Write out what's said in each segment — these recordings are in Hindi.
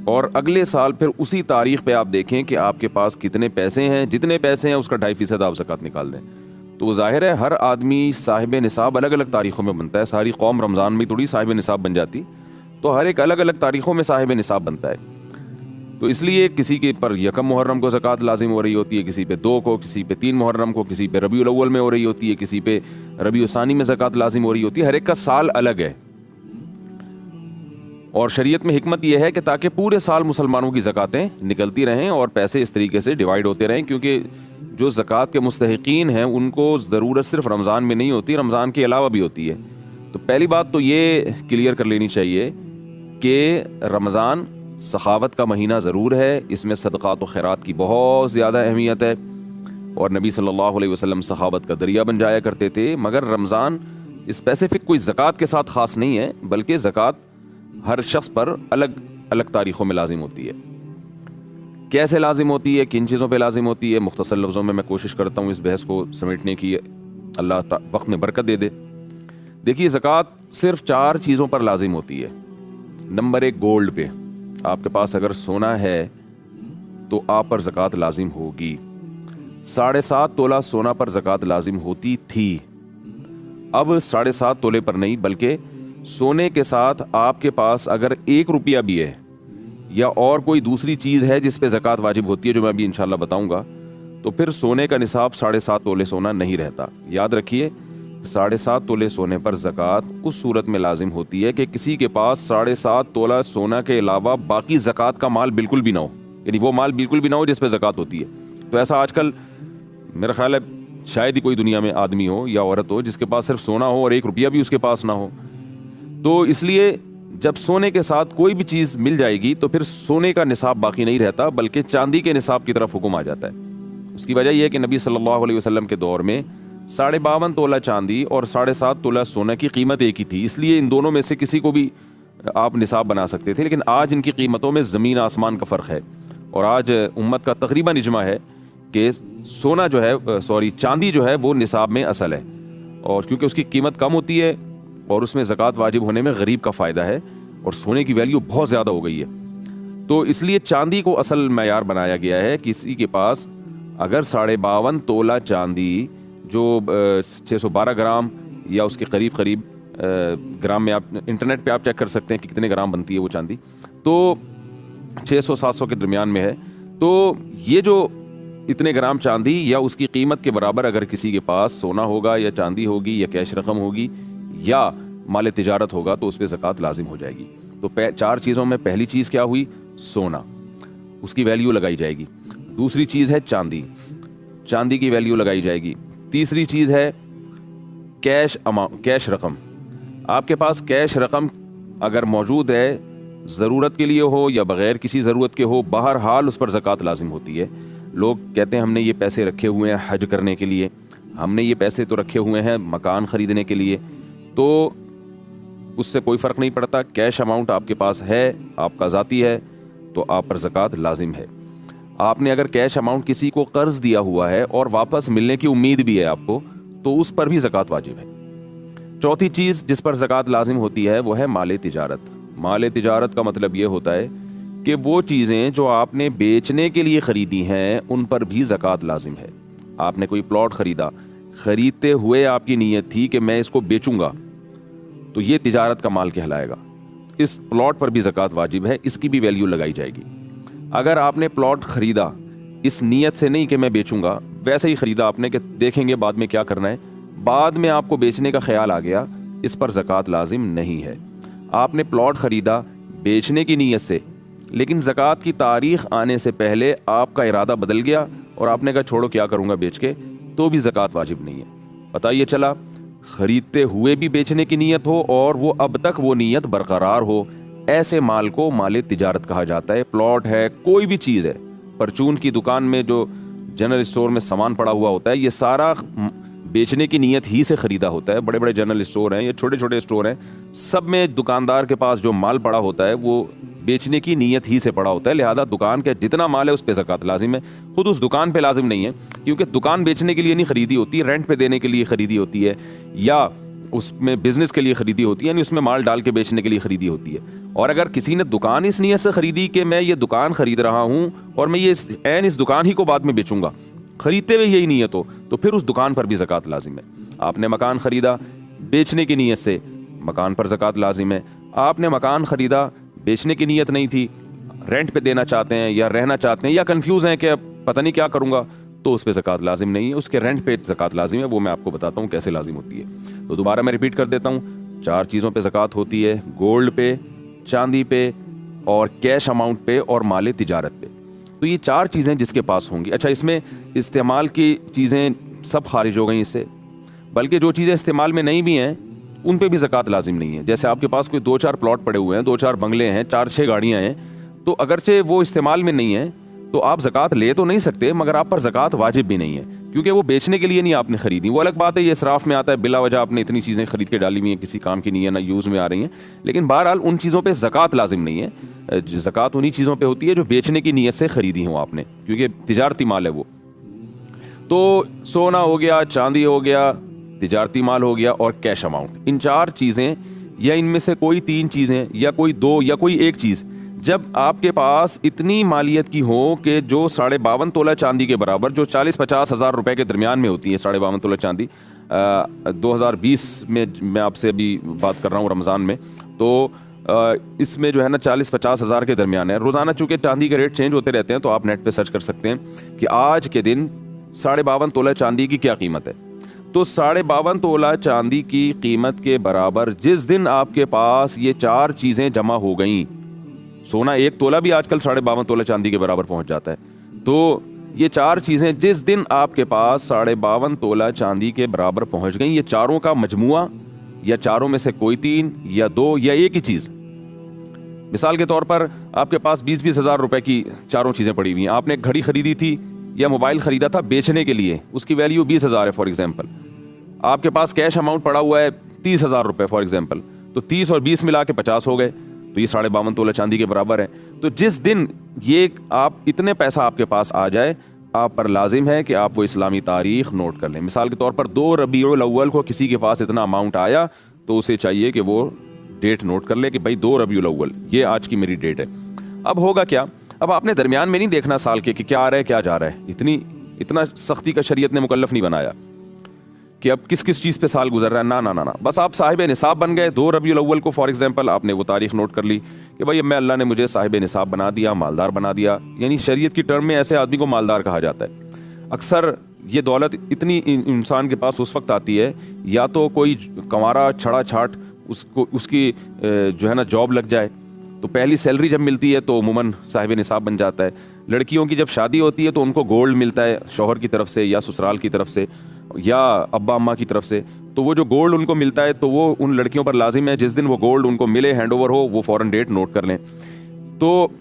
और अगले साल फिर उसी तारीख पे आप देखें कि आपके पास कितने पैसे हैं, जितने पैसे हैं उसका 2.5% आप ज़कात निकाल दें, तो ज़ाहिर है हर आदमी साहिब निसाब अलग अलग तारीख़ों में बनता है। सारी कौम रमज़ान में थोड़ी साहिब निसाब बन जाती, तो हर एक अलग अलग तारीख़ों में साहिब निसाब बनता है। तो इसलिए किसी के पर यकम मुहर्रम को ज़कात लाजिम हो रही होती है, किसी पे 2 को, किसी पे 3 मुहर्रम को, किसी पे रबीउल अव्वल में हो रही होती है, किसी पे रबीउल सानी में ज़कात लाजिम हो रही होती है। हर एक का साल अलग है। और शरीयत में हिकमत यह है कि ताकि पूरे साल मुसलमानों की ज़कातें निकलती रहें और पैसे इस तरीके से डिवाइड होते रहें, क्योंकि जो ज़कात के मुस्तहिकीन हैं उनको ज़रूरत सिर्फ रमज़ान में नहीं होती, रमज़ान के अलावा भी होती है। तो पहली बात तो ये क्लियर कर लेनी चाहिए कि रमज़ान सखावत का महीना ज़रूर है, इसमें सदक़ात व खैरात की बहुत ज़्यादा अहमियत है और नबी सल्लल्लाहु अलैहि वसल्लम सखावत का दरिया बन जाया करते थे। मगर रमज़ान स्पेसिफ़िक कोई ज़कात के साथ ख़ास नहीं है, बल्कि ज़कात हर शख्स पर अलग अलग तारीख़ों में लाजिम होती है। कैसे लाजिम होती है, किन चीज़ों पे लाजिम होती है, मुख्तसर लफ्ज़ों में मैं कोशिश करता हूँ इस बहस को समेटने की, अल्लाह वक्त में बरकत दे दे। देखिए, ज़कात सिर्फ 4 चीज़ों पर लाजिम होती है। नंबर 1, गोल्ड पे। आपके पास अगर सोना है तो आप पर ज़कात लाजिम होगी। 7.5 तोला सोना पर ज़कात लाजिम होती थी, अब 7.5 तोले पर नहीं, बल्कि सोने के साथ आपके पास अगर 1 रुपया भी है या और कोई दूसरी चीज़ है जिस पे ज़कात वाजिब होती है, जो मैं अभी इंशाल्लाह बताऊंगा, तो फिर सोने का निसाब 7.5 तोले सोना नहीं रहता। याद रखिए, 7.5 तोले सोने पर ज़कात उस सूरत में लाजिम होती है कि किसी के पास 7.5 तोला सोना के अलावा बाकी ज़कात का माल बिल्कुल भी ना हो, यानी वो माल बिल्कुल भी ना हो जिस पे ज़कात होती है। तो ऐसा आजकल मेरा ख्याल है शायद ही कोई दुनिया में आदमी हो या औरत हो जिसके पास सिर्फ सोना हो और 1 रुपया भी उसके पास ना हो। तो इसलिए जब सोने के साथ कोई भी चीज़ मिल जाएगी तो फिर सोने का निसाब बाकी नहीं रहता, बल्कि चांदी के निसाब की तरफ हुक्म आ जाता है। उसकी वजह यह है कि नबी सल्लल्लाहु अलैहि वसल्लम के दौर में 52.5 तोला चांदी और 7.5 तोला सोना की कीमत एक ही थी, इसलिए इन दोनों में से किसी को भी आप निसाब बना सकते थे। लेकिन आज इनकी कीमतों में ज़मीन आसमान का फ़र्क है और आज उम्मत का तकरीबन इजमा है कि सोना जो है, चांदी जो है वो निसाब में असल है, और क्योंकि उसकी कीमत कम होती है और उसमें ज़कात वाजिब होने में गरीब का फ़ायदा है, और सोने की वैल्यू बहुत ज़्यादा हो गई है। तो इसलिए चांदी को असल मयार बनाया गया है। किसी के पास अगर 52.5 तोला चांदी, जो 612 ग्राम या उसके करीब करीब ग्राम में, आप इंटरनेट पे आप चेक कर सकते हैं कि कितने ग्राम बनती है वो चांदी, तो 600-700 के दरमियान में है। तो ये जो इतने ग्राम चांदी या उसकी कीमत के बराबर अगर किसी के पास सोना होगा या चांदी होगी या कैश रकम होगी या माल तिजारत होगा तो उस पर ज़कात लाजिम हो जाएगी। तो 4 चीज़ों में पहली चीज़ क्या हुई? सोना, उसकी वैल्यू लगाई जाएगी। दूसरी चीज़ है चांदी, चांदी की वैल्यू लगाई जाएगी। तीसरी चीज़ है कैश अमाउंट, कैश रकम। आपके पास कैश रकम अगर मौजूद है, ज़रूरत के लिए हो या बग़ैर किसी ज़रूरत के हो, बहरहाल उस पर ज़कात लाजिम होती है। लोग कहते हैं हमने ये पैसे रखे हुए हैं हज करने के लिए, हमने ये पैसे तो रखे हुए हैं मकान ख़रीदने के लिए, तो उससे कोई फ़र्क नहीं पड़ता। कैश अमाउंट आपके पास है, आपका ज़ाती है, तो आप पर ज़कात लाजिम है। आपने अगर कैश अमाउंट किसी को कर्ज़ दिया हुआ है और वापस मिलने की उम्मीद भी है आपको, तो उस पर भी ज़कात वाजिब है। चौथी चीज़ जिस पर ज़कात लाजिम होती है वो है माल तिजारत। माल तिजारत का मतलब ये होता है कि वो चीज़ें जो आपने बेचने के लिए ख़रीदी हैं उन पर भी ज़कात लाजिम है। आपने कोई प्लॉट ख़रीदा, ख़रीदते हुए आपकी नीयत थी कि मैं इसको बेचूंगा, तो ये तिजारत का माल कहलाएगा। इस प्लॉट पर भी ज़कात वाजिब है, इसकी भी वैल्यू लगाई जाएगी। अगर आपने प्लॉट ख़रीदा इस नीयत से नहीं कि मैं बेचूंगा, वैसे ही ख़रीदा आपने कि देखेंगे बाद में क्या करना है, बाद में आपको बेचने का ख्याल आ गया, इस पर ज़कात लाजिम नहीं है। आपने प्लॉट ख़रीदा बेचने की नीयत से, लेकिन ज़कात की तारीख़ आने से पहले आपका इरादा बदल गया और आपने कहा छोड़ो क्या करूँगा बेच के, तो भी ज़कात वाजिब नहीं है। पता ये चला ख़रीदते हुए भी बेचने की नीयत हो और वो अब तक वो नीयत बरकरार हो, ऐसे माल को माल तिजारत कहा जाता है। प्लॉट है, कोई भी चीज़ है, परचून की दुकान में जो जनरल स्टोर में सामान पड़ा हुआ होता है, ये सारा बेचने की नीयत ही से ख़रीदा होता है। बड़े बड़े जनरल स्टोर हैं या छोटे छोटे स्टोर हैं, सब में दुकानदार के पास जो माल पड़ा होता है वो बेचने की नीयत ही से पड़ा होता है। लिहाजा दुकान के जितना माल है उस पर ज़कात लाजिम है। खुद उस दुकान पे लाजिम नहीं है, क्योंकि दुकान बेचने के लिए नहीं ख़रीदी होती, रेंट पे देने के लिए ख़रीदी होती है, या उसमें बिजनेस के लिए ख़रीदी होती है, यानी उसमें माल डाल के बेचने के लिए ख़रीदी होती है। और अगर किसी ने दुकान इस नीयत से ख़रीदी कि मैं ये दुकान ख़रीद रहा हूँ और मैं ये इस दुकान ही को बाद में बेचूंगा, ख़रीदते हुए यही नीयत हो, तो फिर उस दुकान पर भी ज़कात लाजिम है। आपने मकान ख़रीदा बेचने की नीयत से, मकान पर ज़कात लाजिम है। आपने मकान ख़रीदा बेचने की नीयत नहीं थी, रेंट पे देना चाहते हैं या रहना चाहते हैं या कंफ्यूज हैं कि पता नहीं क्या करूँगा, तो उस पर ज़कात लाजिम नहीं है। उसके रेंट पे ज़कात लाजिम है, वो मैं आपको बताता हूँ कैसे लाजिम होती है। तो दोबारा मैं रिपीट कर देता हूँ, 4 चीज़ों पे ज़कात होती है, गोल्ड पे, चांदी पे और कैश अमाउंट पे और माल तिजारत पे। तो ये 4 चीज़ें जिसके पास होंगी। अच्छा, इसमें इस्तेमाल की चीज़ें सब खारिज हो गई इससे, बल्कि जो चीज़ें इस्तेमाल में नहीं भी हैं उन पे भी ज़कात लाजिम नहीं है। जैसे आपके पास कोई 2-4 प्लॉट पड़े हुए हैं, 2-4 बंगले हैं, 4-6 गाड़ियाँ हैं, तो अगरचे वो इस्तेमाल में नहीं है तो आप ज़कात ले तो नहीं सकते, मगर आप पर ज़कात वाजिब भी नहीं है, क्योंकि वो बेचने के लिए नहीं आपने ख़रीदी। वो अलग बात है, ये इसराफ में आता है, बिला वजह आपने इतनी चीज़ें ख़रीद के डाली हुई हैं, किसी काम की नहीं है, ना यूज़ में आ रही हैं। लेकिन बहरहाल उन चीज़ों पे ज़कात लाजिम नहीं है। ज़कात उन्हीं चीज़ों पे होती है जो बेचने की नीयत से ख़रीदी हो आपने, क्योंकि तिजारती माल है वो। तो सोना हो गया, चांदी हो गया, तिजारती माल हो गया और कैश अमाउंट, इन 4 चीज़ें या इनमें से कोई 3 चीज़ें या कोई 2 या कोई एक चीज़ जब आपके पास इतनी मालियत की हो कि जो 52.5 तोला चांदी के बराबर, जो 40-50 हज़ार रुपए के दरमियान में होती है 52.5 तोला चांदी, 2020 में मैं आपसे अभी बात कर रहा हूँ रमज़ान में, तो इसमें जो है ना 40-50 हज़ार के दरमियान है। रोज़ाना चूँकि चांदी के रेट चेंज होते रहते हैं, तो आप नेट पे सर्च कर सकते हैं कि आज के दिन 52.5 तोला चांदी की क्या कीमत है। तो 52.5 तोला चांदी की कीमत के बराबर जिस दिन आपके पास ये 4 चीज़ें जमा हो गई, सोना 1 तोला भी आजकल 52.5 तोला चांदी के बराबर पहुंच जाता है, तो ये 4 चीज़ें जिस दिन आपके पास 52.5 तोला चांदी के बराबर पहुंच गई, ये चारों का मजमुआ या चारों में से कोई 3 या 2 या एक ही चीज़, मिसाल के तौर पर आपके पास 20-20 हज़ार रुपए की चारों चीज़ें पड़ी हुई हैं। आपने एक घड़ी खरीदी थी या मोबाइल ख़रीदा था बेचने के लिए, उसकी वैल्यू 20 हज़ार है फॉर एग्जांपल। आपके पास कैश अमाउंट पड़ा हुआ है 30 हज़ार रुपये फॉर एग्जांपल, तो 30 और 20 मिला के 50 हो गए, तो ये 52.5 तोला चांदी के बराबर है। तो जिस दिन ये आप इतने पैसा आपके पास आ जाए, आप पर लाजिम है कि आप वो इस्लामी तारीख नोट कर लें। मिसाल के तौर पर 2 रबीउल अव्वल को किसी के पास इतना अमाउंट आया, तो उसे चाहिए कि वो डेट नोट कर ले कि भाई 2 रबीउल अव्वल ये आज की मेरी डेट है। अब होगा क्या, अब आपने दरमियान में नहीं देखना साल के कि क्या आ रहा है क्या जा रहा है, इतना सख्ती का शरीयत ने मुकल्लफ नहीं बनाया कि अब किस किस चीज़ पे साल गुजर रहा है, ना ना ना ना, बस आप साहिब निसाब बन गए। 2 रबीउल अव्वल को फॉर एग्जांपल आपने वो तारीख नोट कर ली कि भाई मैं अल्लाह ने मुझे साहिब निसाब बना दिया, मालदार बना दिया। यानी शरीयत की टर्म में ऐसे आदमी को मालदार कहा जाता है। अक्सर ये दौलत इतनी इंसान के पास उस वक्त आती है या तो कोई कंवारा छड़ा छाट उसकी जो है ना जॉब लग जाए, तो पहली सैलरी जब मिलती है तो उमूमन साहिब निसाब बन जाता है। लड़कियों की जब शादी होती है तो उनको गोल्ड मिलता है शौहर की तरफ से या ससुराल की तरफ से या अब्बा अम्मा की तरफ से, तो वो जो गोल्ड उनको मिलता है तो वो उन लड़कियों पर लाजिम है जिस दिन वो गोल्ड उनको मिले, हैंड ओवर हो, वो फ़ौरन डेट नोट कर लें। तो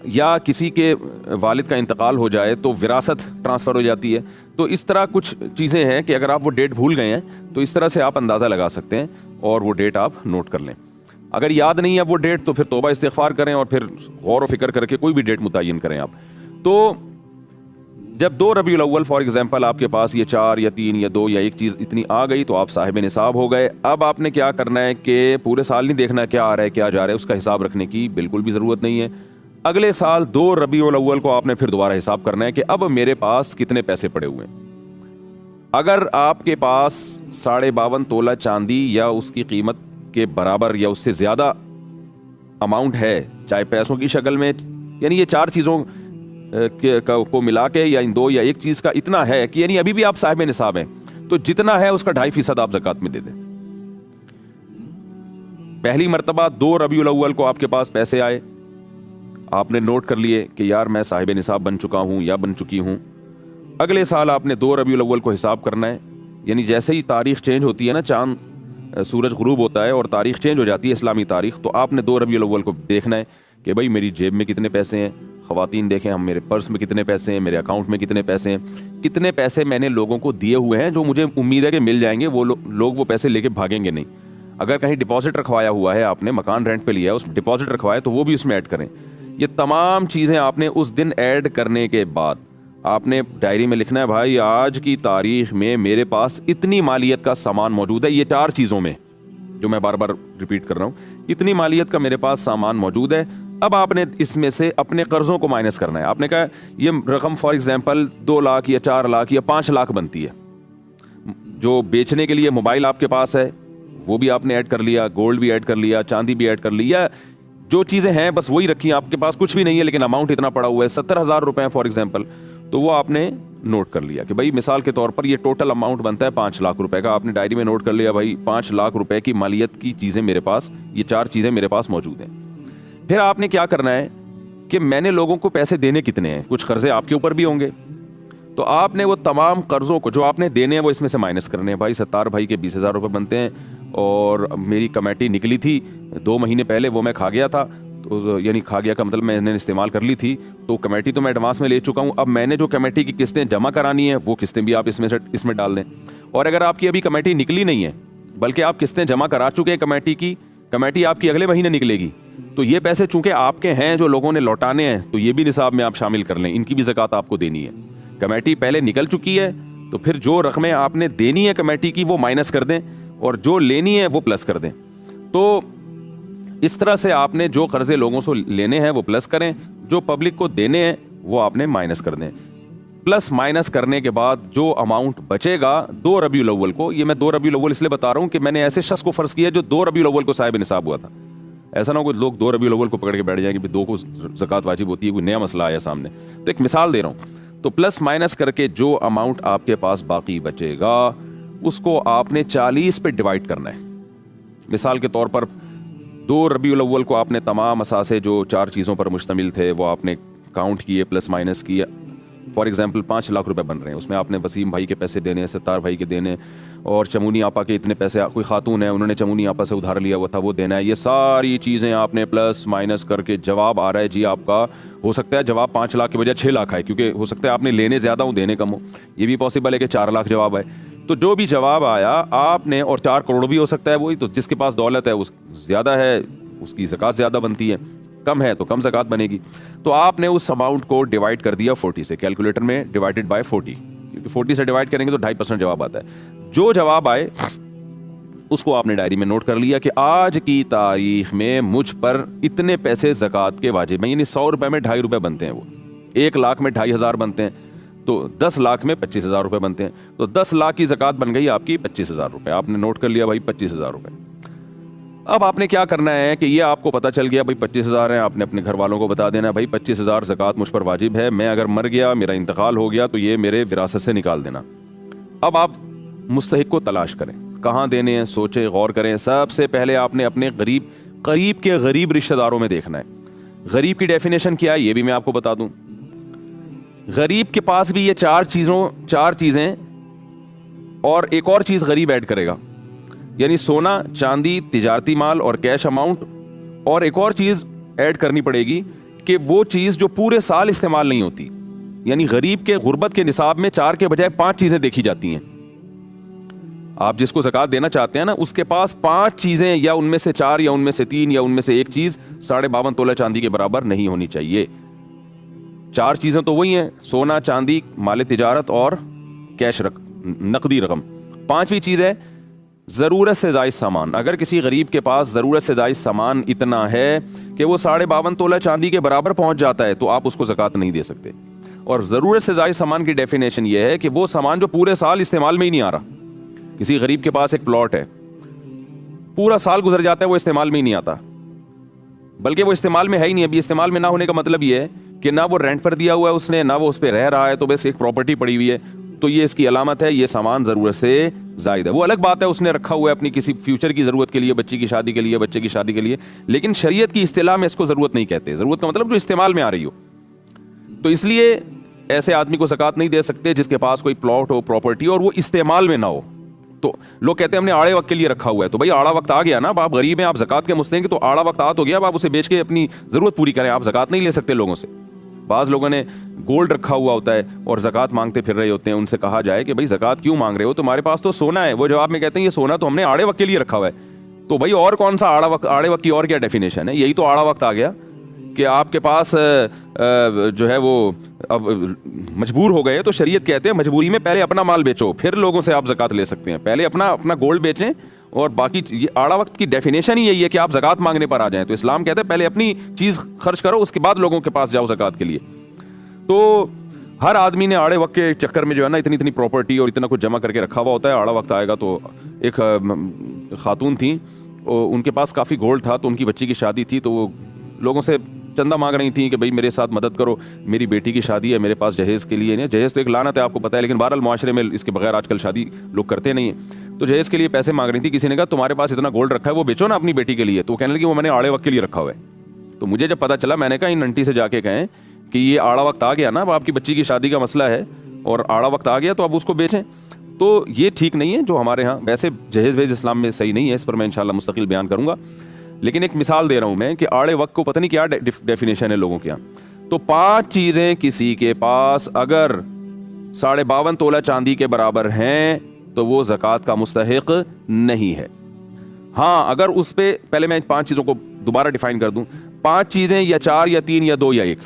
या किसी के वालिद का इंतकाल हो जाए तो विरासत ट्रांसफ़र हो जाती है। तो इस तरह कुछ चीज़ें हैं कि अगर आप वो डेट भूल गए हैं तो इस तरह से आप अंदाज़ा लगा सकते हैं और वो डेट आप नोट कर लें। अगर याद नहीं है वो डेट तो फिर तौबा इस्तिग़फ़ार करें और फिर गौर व फिक्र करके कोई भी डेट मुतय्यन करें आप। तो जब 2 रबीउल अव्वल फॉर एग्जांपल आपके पास ये 4 या 3 या 2 या एक चीज़ इतनी आ गई तो आप साहिब निसाब हो गए। अब आपने क्या करना है कि पूरे साल नहीं देखना क्या आ रहा है क्या जा रहा है, उसका हिसाब रखने की बिल्कुल भी ज़रूरत नहीं है। अगले साल 2 रबीउल अव्वल को आपने फिर दोबारा हिसाब करना है कि अब मेरे पास कितने पैसे पड़े हुए हैं। अगर आपके पास 52.5 तोला चांदी या उसकी कीमत के बराबर या उससे ज़्यादा अमाउंट है, चाहे पैसों की शक्ल में, यानी ये 4 चीज़ों को मिला के या इन 2 या एक चीज़ का इतना है कि यानी अभी भी आप साहिब निसाब हैं, तो जितना है उसका 2.5% आप ज़कात में दे दें। पहली मर्तबा 2 रबीउल अव्वल को आपके पास पैसे आए, आपने नोट कर लिए कि यार मैं साहिब निसाब बन चुका हूँ या बन चुकी हूँ। अगले साल आपने 2 रबीउल अव्वल को हिसाब करना है, यानी जैसे ही तारीख चेंज होती है ना, चांद सूरज गुरूब होता है और तारीख चेंज हो जाती है इस्लामी तारीख, तो आपने 2 रबीउल अव्वल को देखना है कि भाई मेरी जेब में कितने पैसे हैं। ख़वातीन देखें, हम मेरे पर्स में कितने पैसे हैं, मेरे अकाउंट में कितने पैसे हैं, कितने पैसे मैंने लोगों को दिए हुए हैं जो मुझे उम्मीद है कि मिल जाएंगे, वो लोग वो पैसे लेके भागेंगे नहीं। अगर कहीं डिपॉजिट रखवाया हुआ है, आपने मकान रेंट पे लिया है, उस डिपॉजिट रखवाया तो वो भी उसमें ऐड करें। ये तमाम चीज़ें आपने उस दिन ऐड करने के बाद आपने डायरी में लिखना है भाई आज की तारीख में मेरे पास इतनी मालियत का सामान मौजूद है, ये 4 चीज़ों में जो मैं बार बार रिपीट कर रहा हूँ, इतनी मालियत का मेरे पास सामान मौजूद है। अब आपने इसमें से अपने कर्ज़ों को माइनस करना है। आपने कहा ये रकम फॉर एग्जांपल 2 लाख या 4 लाख या 5 लाख बनती है। जो बेचने के लिए मोबाइल आपके पास है वो भी आपने ऐड कर लिया, गोल्ड भी ऐड कर लिया, चांदी भी ऐड कर लिया, जो चीज़ें हैं बस वही रखी। आपके पास कुछ भी नहीं है लेकिन अमाउंट इतना पड़ा हुआ है 70,000 रुपये फॉर एग्जाम्पल, तो वो आपने नोट कर लिया कि भाई मिसाल के तौर पर ये टोटल अमाउंट बनता है 5 लाख रुपए का। आपने डायरी में नोट कर लिया भाई 5 लाख रुपए की मालियत की चीज़ें मेरे पास, ये 4 चीज़ें मेरे पास मौजूद हैं। फिर आपने क्या करना है कि मैंने लोगों को पैसे देने कितने हैं, कुछ कर्जे आपके ऊपर भी होंगे, तो आपने वो तमाम कर्जों को जो आपने देने हैं वो इसमें से माइनस करने हैं। भाई सत्तार भाई के 20,000 रुपये बनते हैं और मेरी कमेटी निकली थी 2 महीने पहले, वो मैं खा गया था, तो यानी खा गया का मतलब मैंने इस्तेमाल कर ली थी, तो कमेटी तो मैं एडवांस में ले चुका हूँ। अब मैंने जो कमेटी की किस्तें जमा करानी है वो किस्तें भी आप इसमें डाल दें। और अगर आपकी अभी कमेटी निकली नहीं है बल्कि आप किस्तें जमा करा चुके हैं कमेटी की, कमेटी आपकी अगले महीने निकलेगी, तो ये पैसे चूंकि आपके हैं जो लोगों ने लौटाने हैं, तो ये भी निसाब में आप शामिल कर लें, इनकी भी ज़कात आपको देनी है। कमेटी पहले निकल चुकी है तो फिर जो रकमें आपने देनी है कमेटी की वो माइनस कर दें और जो लेनी है वो प्लस कर दें। तो इस तरह से आपने जो कर्जे लोगों से लेने हैं वो प्लस करें, जो पब्लिक को देने हैं वो आपने माइनस कर दें। प्लस माइनस करने के बाद जो अमाउंट बचेगा 2 रबीउल अव्वल को, ये मैं 2 रबीउल अव्वल इसलिए बता रहा हूँ कि मैंने ऐसे शख्स को फर्ज किया जो 2 रबीउल अव्वल को साहिब निसाब हुआ था। ऐसा ना हो कि लोग 2 रबीउल अव्वल को पकड़ के बैठ जाएंगे कि 2 को ज़कात वाजिब होती है, कोई नया मसला आया सामने। तो एक मिसाल दे रहा हूँ। तो प्लस माइनस करके जो अमाउंट आपके पास बाकी बचेगा उसको आपने 40 पे डिवाइड करना है। मिसाल के तौर पर 2 रबीउल अव्वल को आपने तमाम असासे जो 4 चीज़ों पर मुश्तमिल थे वो आपने काउंट किए, प्लस माइनस किए। फॉर एग्जांपल 5 लाख रुपए बन रहे हैं, उसमें आपने वसीम भाई के पैसे देने हैं, सत्तार भाई के देने, और चमूनी आपा के इतने पैसे, कोई खातून है उन्होंने चमूनी आपा से उधार लिया हुआ था वो देना है। ये सारी चीज़ें आपने प्लस माइनस करके जवाब आ रहा है जी आपका, हो सकता है जवाब 5 लाख के बजाय 6 लाख आए, क्योंकि हो सकता है आपने लेने ज़्यादा हो देने कम हो। ये भी पॉसिबल है कि 4 लाख जवाब आए। तो जो भी जवाब आया आपने, और 4 करोड़ भी हो सकता है, वही तो जिसके पास दौलत है उस ज़्यादा है उसकी ज़कात ज़्यादा बनती है, कम है तो कम ज़कात बनेगी। तो आपने उस अमाउंट को डिवाइड कर दिया 40 से, कैलकुलेटर में डिवाइडेड बाय 40, क्योंकि 40 से डिवाइड करेंगे तो 2.5% जवाब आता है। जो जवाब आए उसको आपने डायरी में नोट कर लिया कि आज की तारीख में मुझ पर इतने पैसे ज़कात के वाजिब हैं, यानी 100 रुपये में 2.5 रुपये बनते हैं, वो 1 लाख में 2,500 बनते हैं, तो 10 लाख में 25,000 रुपये बनते हैं। तो 10 लाख की ज़कात बन गई आपकी 25,000 रुपये। आपने नोट कर लिया भाई 25,000 रुपये। अब आपने क्या करना है कि ये आपको पता चल गया भाई 25,000 है, आपने अपने घर वालों को बता देना भाई 25,000 ज़कात मुझ पर वाजिब है, मैं अगर मर गया, मेरा इंतकाल हो गया तो ये मेरे विरासत से निकाल देना। अब आप मुस्तहिक को तलाश करें, कहाँ देने हैं, सोचें, गौर करें। सबसे पहले आपने अपने करीब के गरीब रिश्तेदारों में देखना है। गरीब की डेफिनेशन क्या है ये भी मैं आपको बता दूं। गरीब के पास भी ये 4 चीज़ें और एक और चीज़ गरीब ऐड करेगा, यानी सोना, चांदी, तिजारती माल और कैश अमाउंट, और एक और चीज़ ऐड करनी पड़ेगी कि वो चीज़ जो पूरे साल इस्तेमाल नहीं होती। यानी गरीब के गुर्बत के निसाब में 4 के बजाय 5 चीज़ें देखी जाती हैं। आप जिसको ज़कात देना चाहते हैं ना, उसके पास 5 चीज़ें, या उनमें से 4 या उनमें से 3 या उनमें से एक चीज़ 52.5 तोला चांदी के बराबर नहीं होनी चाहिए। 4 चीज़ें तो वही हैं, सोना, चांदी, माल तिजारत और कैश नकदी रकम। 5वीं चीज़ है ज़रूरत से ज़ायद सामान। अगर किसी गरीब के पास ज़रूरत से ज़ायद सामान इतना है कि वो 52.5 तोला चांदी के बराबर पहुंच जाता है तो आप उसको ज़कात नहीं दे सकते। और ज़रूरत से ज़ायद सामान की डेफिनेशन ये है कि वो सामान जो पूरे साल इस्तेमाल में ही नहीं आ रहा। किसी गरीब के पास एक प्लॉट है, पूरा साल गुजर जाता है, वो इस्तेमाल में ही नहीं आता, बल्कि वो इस्तेमाल में है ही नहीं। अभी इस्तेमाल में ना होने का मतलब ये है कि ना वो रेंट पर दिया हुआ है उसने, ना वो उस पर रह रहा है, तो बस एक प्रॉपर्टी पड़ी हुई है, तो ये इसकी अलामत है ये सामान ज़रूरत से ज़ायद है। वो अलग बात है उसने रखा हुआ है अपनी किसी फ्यूचर की ज़रूरत के लिए, बच्ची की शादी के लिए, बच्चे की शादी के लिए, लेकिन शरीयत की इस्तिलाह में इसको ज़रूरत नहीं कहते। ज़रूरत का मतलब जो इस्तेमाल में आ रही हो। तो इसलिए ऐसे आदमी को ज़कात नहीं दे सकते जिसके पास कोई प्लॉट हो, प्रॉपर्टी, और वो इस्तेमाल में ना हो। तो लोग कहते हैं हमने आड़े वक्त के लिए रखा हुआ है, तो भाई आड़ा वक्त आ गया ना, अब आप गरीब हैं, आप ज़कात के मुस्तहिक़, तो आड़ा वक्त आ तो गया, अब आप उसे बेच के अपनी ज़रूरत पूरी करें। आप ज़कात नहीं ले सकते लोगों से। बाज़ लोगों ने गोल्ड रखा हुआ होता है और ज़कात मांगते फिर रहे होते हैं, उनसे कहा जाए कि भाई ज़कात क्यों मांग रहे हो, तुम्हारे पास तो सोना है। वो जवाब में कहते हैं ये सोना तो हमने आड़े वक्त के लिए रखा हुआ है। तो भाई और कौन सा आड़े वक्त की और क्या डेफिनेशन है? यही तो आड़ा वक्त आ गया कि आपके पास जो है वो अब मजबूर हो गए तो शरीयत कहते हैं मजबूरी में पहले अपना माल बेचो, फिर लोगों से आप ज़कात ले सकते हैं। पहले अपना गोल्ड बेचें, और बाकी ये आड़ा वक्त की डेफिनेशन ही यही है कि आप ज़कात मांगने पर आ जाएं। तो इस्लाम कहते हैं पहले अपनी चीज़ खर्च करो, उसके बाद लोगों के पास जाओ ज़कात के लिए। तो हर आदमी ने आड़े वक्त के चक्कर में जो है ना इतनी इतनी प्रॉपर्टी और इतना कुछ जमा करके रखा हुआ होता है। आड़ा वक्त आएगा तो एक खातून थी, उनके पास काफ़ी गोल्ड था, तो उनकी बच्ची की शादी थी, तो वो लोगों से चंदा मांग रही थी कि भाई मेरे साथ मदद करो, मेरी बेटी की शादी है, मेरे पास जहेज़ के लिए नहीं। जहेज़ तो एक लानत है, आपको पता है, लेकिन बहरहाल माशरे में इसके बगैर आजकल शादी लोग करते नहीं हैं। तो जहेज़ के लिए पैसे मांग रही थी। किसी ने कहा तुम्हारे पास इतना गोल्ड रखा है, वो बेचो ना अपनी बेटी के लिए। तो वो कहने लगी वो मैंने आड़े वक्त के लिए रखा हुआ है। तो मुझे जब पता चला, मैंने कहा इन आंटी से जाके कहें कि ये आड़ा वक्त आ गया ना, अब आपकी बच्ची की शादी का मसला है और आड़ा वक्त आ गया तो अब उसको बेचें। तो ये ठीक नहीं है जो हमारे यहाँ, वैसे जहेज़ वेज़ इस्लाम में सही नहीं है, इस पर मैं इंशाल्लाह मुस्तकिल बयान करूँगा। लेकिन एक मिसाल दे रहा हूँ मैं कि आड़े वक्त को पता नहीं क्या डेफिनेशन है लोगों के यहाँ। तो 5 चीज़ें किसी के पास अगर 52.5 तोला चांदी के बराबर हैं तो वो ज़कात का मुस्तहिक नहीं है। हाँ, अगर उस पे पहले मैं 5 चीज़ों को दोबारा डिफाइन कर दूं। 5 चीज़ें या 4 या 3 या 2 या 1,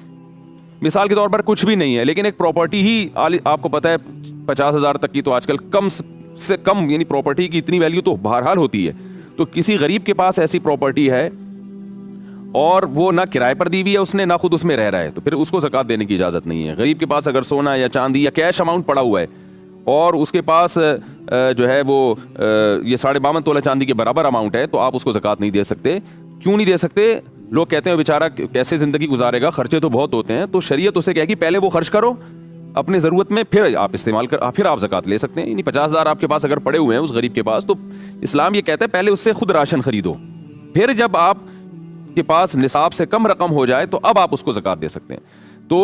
मिसाल के तौर पर कुछ भी नहीं है, लेकिन एक प्रॉपर्टी ही आपको पता है 50,000 तक की तो आजकल कम से कम, यानी प्रॉपर्टी की इतनी वैल्यू तो बहरहाल होती है। तो किसी गरीब के पास ऐसी प्रॉपर्टी है और वो ना किराए पर दी हुई है उसने, ना खुद उसमें रह रहा है, तो फिर उसको ज़कात देने की इजाज़त नहीं है। गरीब के पास अगर सोना या चांदी या कैश अमाउंट पड़ा हुआ है और उसके पास जो है वो ये 52.5 तोला चांदी के बराबर अमाउंट है, तो आप उसको ज़कात नहीं दे सकते। क्यों नहीं दे सकते? लोग कहते हैं बेचारा कैसे ज़िंदगी गुजारेगा, खर्चे तो बहुत होते हैं। तो शरीयत उसे कहेगी पहले वो खर्च करो अपनी ज़रूरत में, फिर आप इस्तेमाल कर, फिर आप ज़कात ले सकते हैं। यानी 50,000 आपके पास अगर पड़े हुए हैं उस गरीब के पास, तो इस्लाम ये कहता है पहले उससे खुद राशन खरीदो, फिर जब आप के पास निसाब से कम रकम हो जाए तो अब आप उसको ज़कात दे सकते हैं। तो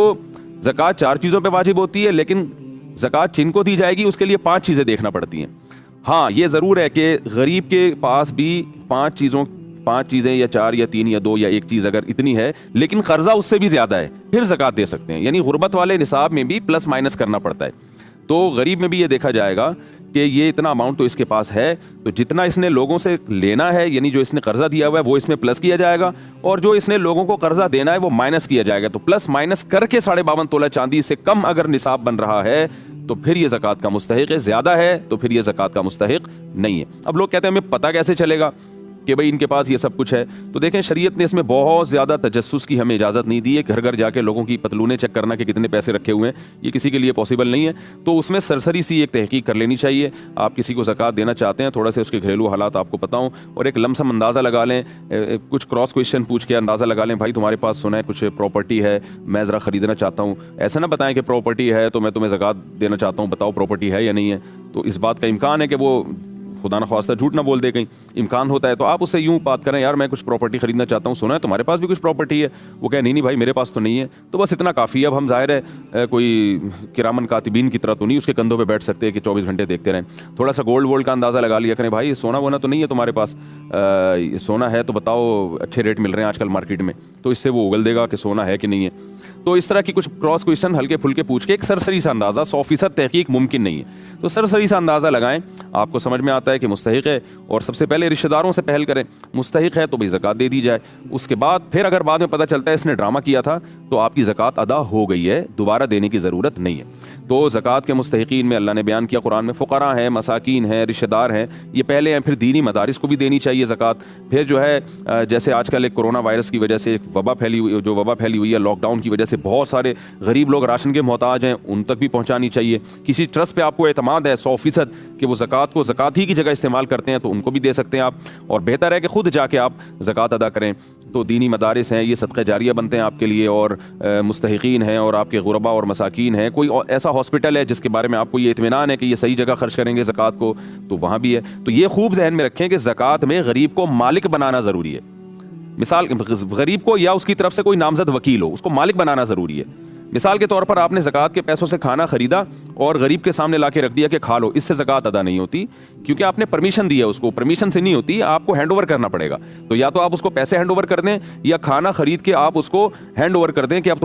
ज़कात 4 चीज़ों पे वाजिब होती है, लेकिन ज़कात जिनको दी जाएगी उसके लिए 5 चीज़ें देखना पड़ती हैं। हाँ, ये ज़रूर है कि गरीब के पास भी 5 चीज़ें या 4 या 3 या 2 या 1 चीज़ अगर इतनी है, लेकिन कर्जा उससे भी ज़्यादा है, फिर ज़कात दे सकते हैं। यानी गुर्बत वाले निसाब में भी प्लस माइनस करना पड़ता है। तो गरीब में भी ये देखा जाएगा कि ये इतना अमाउंट तो इसके पास है, तो जितना इसने लोगों से लेना है, यानी जो इसने कर्जा दिया हुआ है वो इसमें प्लस किया जाएगा, और जो इसने लोगों को कर्जा देना है वो माइनस किया जाएगा। तो प्लस माइनस करके 52.5 तोला चांदी से कम अगर निसाब बन रहा है तो फिर ये ज़कात का मुस्तहिक है, ज़्यादा है तो फिर ये ज़कात का मुस्तहिक नहीं है। अब लोग कहते हैं हमें पता कैसे चलेगा कि भाई इनके पास ये सब कुछ है? तो देखें, शरीयत ने इसमें बहुत ज़्यादा तजस्सुस की हमें इजाज़त नहीं दी है। घर घर जाके लोगों की पतलूने चेक करना कि कितने पैसे रखे हुए हैं, ये किसी के लिए पॉसिबल नहीं है। तो उसमें सरसरी सी एक तहकीक कर लेनी चाहिए। आप किसी को ज़कात देना चाहते हैं, थोड़ा से उसके घरेलू हालात आपको पता हों, और एक लमसम अंदाज़ा लगा लें, कुछ क्रॉस क्वेश्चन पूछ के अंदाज़ा लगा लें, भाई तुम्हारे पास सुना है कुछ प्रॉपर्टी है, मैं ज़रा ख़रीदना चाहता हूँ। ऐसा ना बताएं कि प्रॉपर्टी है तो मैं तुम्हें ज़कात देना चाहता हूँ, बताओ प्रॉपर्टी है या नहीं है। तो इस बात का इम्कान है कि वो खुदा न ख्वास्ता झूठ ना बोल दे, कहीं इम्कान होता है। तो आप उससे यूं बात करें, यार मैं कुछ प्रॉपर्टी खरीदना चाहता हूँ, सुना है तुम्हारे पास भी कुछ प्रॉपर्टी है? वो कहे नहीं भाई मेरे पास तो नहीं है। तो बस इतना काफ़ी है। अब हम जाहिर है कोई किरामन कातिबीन की तरह तो नहीं उसके कंधों पे बैठ सकते कि 24 घंटे देखते रहें। थोड़ा सा गोल्ड वोल्ड का अंदाज़ा लगा लिया करें, भाई सोना वोना तो नहीं है तुम्हारे पास? सोना है तो बताओ, अच्छे रेट मिल रहे हैं आजकल मार्केट में, तो इससे वो उगल देगा कि सोना है कि नहीं है। तो इस तरह की कुछ क्रॉस क्वेश्चन हल्के फुल्के पूछ के एक सरसरी सा अंदाज़ा, 100% तहकीक मुमकिन नहीं है, तो सरसरी सा अंदाज़ा लगाएं, आपको समझ में आता है कि मुस्तहिक है। और सबसे पहले रिश्तेदारों से पहल करें, मुस्तहिक है तो भाई ज़कात दे दी जाए। उसके बाद फिर अगर बाद में पता चलता है इसने ड्रामा किया था तो आपकी ज़कात अदा हो गई है, दोबारा देने की ज़रूरत नहीं है। तो ज़कात के मुस्तहिकीन में अल्लाह ने बयान किया कुरान में, फ़ुक़रा हैं, मसाकीन हैं, रिश्तेदार हैं, ये पहले हैं। फिर दीनी मदारिस को भी देनी चाहिए ज़कात। फिर जो है जैसे आजकल एक कोरोना वायरस की वजह से एक वबा फैली हुई है, लॉकडाउन की वजह से बहुत सारे गरीब लोग राशन के मोहताज हैं, उन तक भी पहुँचानी चाहिए। किसी ट्रस्ट पे आपको एतमाद है 100% कि वो ज़कात को ज़कात ही की जगह इस्तेमाल करते हैं, तो उनको भी दे सकते हैं आप। और बेहतर है कि खुद जाके आप ज़कात अदा करें। तो दीनी मदारिस हैं, ये सदक़े जारिया बनते हैं आपके लिए, और मुस्तहिकीन हैं, और आपके गुरबा और मसाकीन हैं। कोई ऐसा हॉस्पिटल है जिसके बारे में आपको ये इत्मीनान है कि ये सही जगह खर्च करेंगे ज़कात को, तो वहाँ भी है। तो ये खूब जहन में रखें कि ज़कात में गरीब को मालिक बनाना ज़रूरी है। मिसाल, गरीब को या उसकी तरफ से कोई नामजद वकील हो, उसको मालिक बनाना ज़रूरी है। मिसाल के तौर पर आपने ज़कात के पैसों से खाना खरीदा और गरीब के सामने ला के रख दिया कि खा लो, इससे ज़कात अदा नहीं होती, क्योंकि आपने परमिशन दी है उसको। परमिशन से नहीं होती, आपको हैंड ओवर करना पड़ेगा। तो या तो आप उसको पैसे हैंड ओवर कर दें, या खाना खरीद के आप उसको हैंड ओवर कर दें कि अब